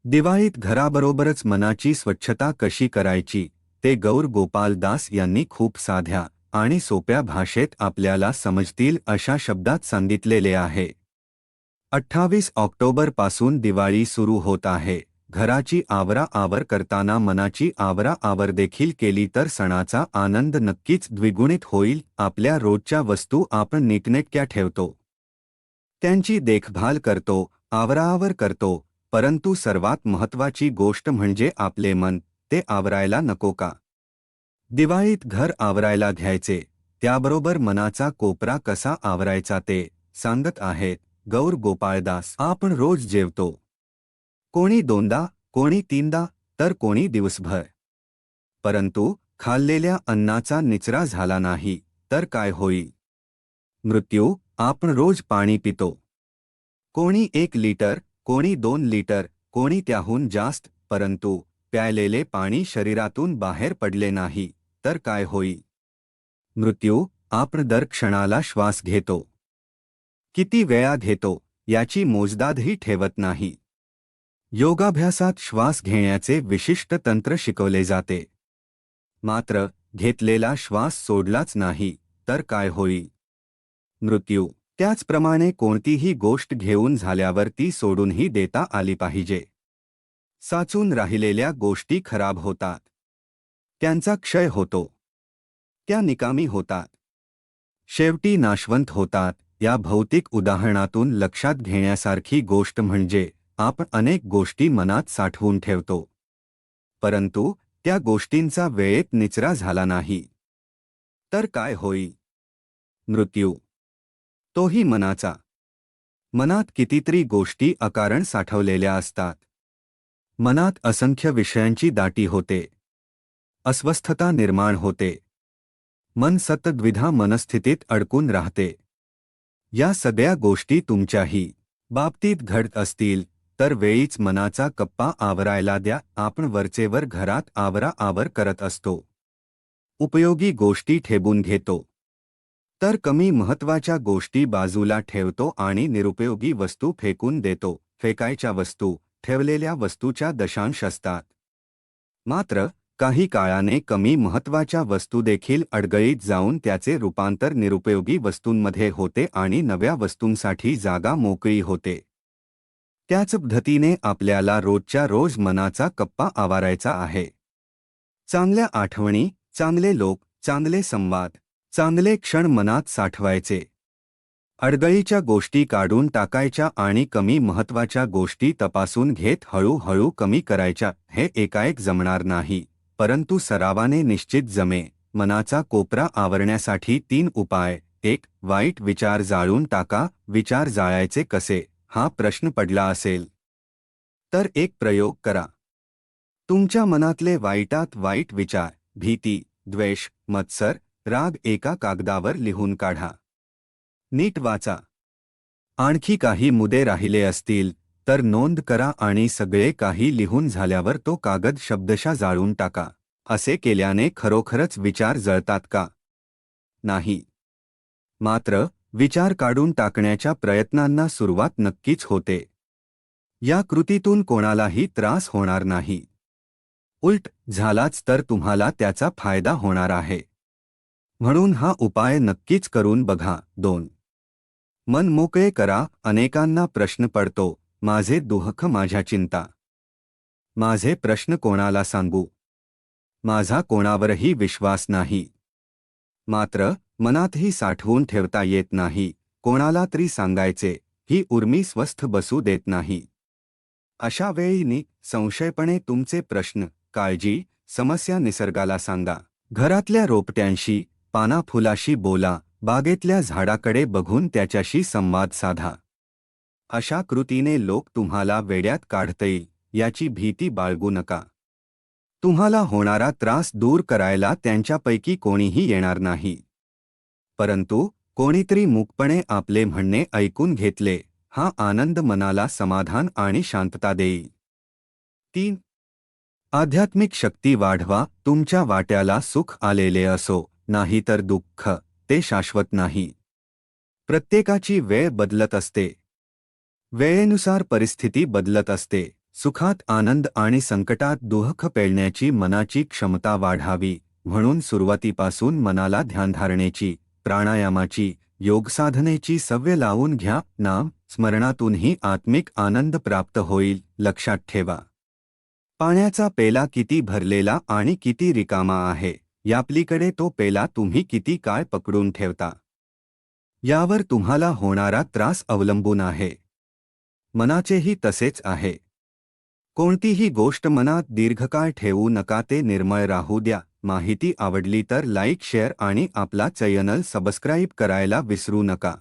दिवाळीत घराबरोबरच मनाची स्वच्छता कशी करायची ते गौर गोपाल दास यांनी खूप साध्या आणि सोप्या भाषेत आपल्याला समजतील अशा शब्दात सांगितलेले आहे. 28 ऑक्टोबरपासून दिवाळी सुरू होत आहे. घराची आवराआवर करताना मनाची आवराआवर देखील केली तर सणाचा आनंद नक्कीच द्विगुणित होईल. आपल्या रोजच्या वस्तू आपण नीटनेटक्या ठेवतो, त्यांची देखभाल करतो, आवराआवर करतो, परंतु सर्वात महत्त्वाची गोष्ट म्हणजे आपले मन, ते आवरायला नको का? दिवाळीत घर आवरायला घ्यायचे, त्याबरोबर मनाचा कोपरा कसा आवरायचा ते सांगत आहेत गौर गोपाळदास. आपण रोज जेवतो, कोणी दोनदा, कोणी तीनदा, तर कोणी दिवसभर. परंतु खाल्लेल्या अन्नाचा निचरा झाला नाही तर काय होईल? मृत्यू. आपण रोज पाणी पितो, कोणी 1 लिटर, कोणी 2 लिटर, कोणी त्याहून जास्त, परंतु प्यायलेले पाणी शरीरातून बाहेर पडले नाही तर काय होईल? मृत्यू. आपण दर क्षणाला श्वास घेतो, किती वेळा घेतो याची मोजदादही ठेवत नाही. योगाभ्यासात श्वास घेण्याचे विशिष्ट तंत्र शिकवले जाते, मात्र घेतलेला श्वास सोडलाच नाही तर काय होईल? मृत्यू. त्याचप्रमाणे कोणतीही गोष्ट घेऊन झाल्यावर ती सोडूनही देता आली पाहिजे. साचून राहिलेल्या गोष्टी खराब होतात, त्यांचा क्षय होतो, त्या निकामी होतात, शेवटी नाशवंत होतात. या भौतिक उदाहरणातून लक्षात घेण्यासारखी गोष्ट म्हणजे आपण अनेक गोष्टी मनात साठवून ठेवतो, परंतु त्या गोष्टींचा वेळेत निचरा झाला नाही तर काय होईल? मृत्यू. तोही मनाचा. मनात कितीतरी गोष्टी अकारण साठवलेल्या असतात. मनात असंख्य विषयांची दाटी होते, अस्वस्थता निर्माण होते, मन सतत द्विधा मनस्थितीत अडकून राहते. या सगळ्या गोष्टी तुमच्याही बाबतीत घडत असतील तर वेळीच मनाचा कप्पा आवरायला द्या. आपण वरचेवर घरात आवराआवर करत असतो, उपयोगी गोष्टी ठेवून घेतो, तर कमी महत्त्वाच्या गोष्टी बाजूला ठेवतो आणि निरुपयोगी वस्तू फेकून देतो. फेकायच्या वस्तू ठेवलेल्या वस्तूच्या दशांश असतात, मात्र काही काळाने कमी महत्त्वाच्या वस्तू देखील अडगळीत जाऊन त्याचे रूपांतर निरुपयोगी वस्तूंमध्ये होते आणि नव्या वस्तूंसाठी जागा मोकळी होते. त्याच पद्धतीने आपल्याला रोजच्या रोज मनाचा कप्पा आवारायचा आहे. चांगल्या आठवणी, चांगले लोक, चांगले संवाद, चांगले क्षण मनात साठवायचे. अडगळीच्या गोष्टी काढून टाकायच्या आणि कमी महत्त्वाच्या गोष्टी तपासून घेत हळूहळू कमी करायच्या. हे एकाएक जमणार नाही, परंतु सरावाने निश्चित जमे. मनाचा कोपरा आवरण्यासाठी 3 उपाय. 1. वाईट विचार जाळून टाका. विचार जाळायचे कसे हा प्रश्न पडला असेल तर एक प्रयोग करा. तुमच्या मनातले वाईटात वाईट विचार, भीती, द्वेष, मत्सर, राग एका कागदावर लिहून काढा. नीट वाचा. आणखी काही मुद्दे राहिले असतील तर नोंद करा आणि सगळे काही लिहून झाल्यावर तो कागद शब्दशः जाळून टाका. असे केल्याने खरोखरच विचार जळतात का? नाही, मात्र विचार काढून टाकण्याच्या प्रयत्नांना सुरुवात नक्कीच होते. या कृतीतून कोणालाही त्रास होणार नाही, उलट झालाच तर तुम्हाला त्याचा फायदा होणार आहे. म्हणून हा उपाय नक्कीच करून बघा. 2. मन मोकळे करा. अनेकांना प्रश्न पडतो, माझे दुःख, माझ्या चिंता, माझे प्रश्न कोणाला सांगू, माझा कोणावरही विश्वास नाही. मात्र मनातही साठवून ठेवता येत नाही, कोणाला तरी सांगायचे, ही उर्मी स्वस्थ बसू देत नाही. अशा वेळी संशयपणे तुमचे प्रश्न, काळजी, समस्या निसर्गाला सांगा. घरातल्या रोपट्यांशी, पाना फुलाशी बोला. बागेतल्या झाडाकडे बघून त्याच्याशी संवाद साधा. अशा कृतीने लोक तुम्हाला वेड्यात काढतील याची भीती बाळगू नका. तुम्हाला होणारा त्रास दूर करायला त्यांच्यापैकी कोणीही येणार नाही, परंतु कोणीतरी मूकपणे आपले म्हणणे ऐकून घेतले, हा आनंद मनाला समाधान आणि शांतता देईल. 3. आध्यात्मिक शक्ती वाढवा. तुमच्या वाट्याला सुख आलेले असो नाहीतर दुःख, ते शाश्वत नाही. प्रत्येकाची वेळ बदलत असते, वेळेनुसार परिस्थिती बदलत असते. सुखात आनंद आणि संकटात दुःख पेलण्याची मनाची क्षमता वाढावी म्हणून सुरुवातीपासून मनाला ध्यानधारणेची, प्राणायामाची, योगसाधनेची सवय लावून घ्या. नाम स्मरणातूनही आत्मिक आनंद प्राप्त होईल. लक्षात ठेवा, पाण्याचा पेला किती भरलेला आणि किती रिकामा आहे यापलीकडे तो पेला तुम्ही किती काळ पकडून ठेवता यावर तुम्हाला होणारा त्रास अवलंबून आहे. मनाचेही तसेच आहे. कोणतीही गोष्ट मनात दीर्घकाळ ठेवू नका, ते निर्मळ राहू द्या. माहिती आवडली तर लाईक, शेअर आणि आपला चॅनल सबस्क्राईब करायला विसरू नका.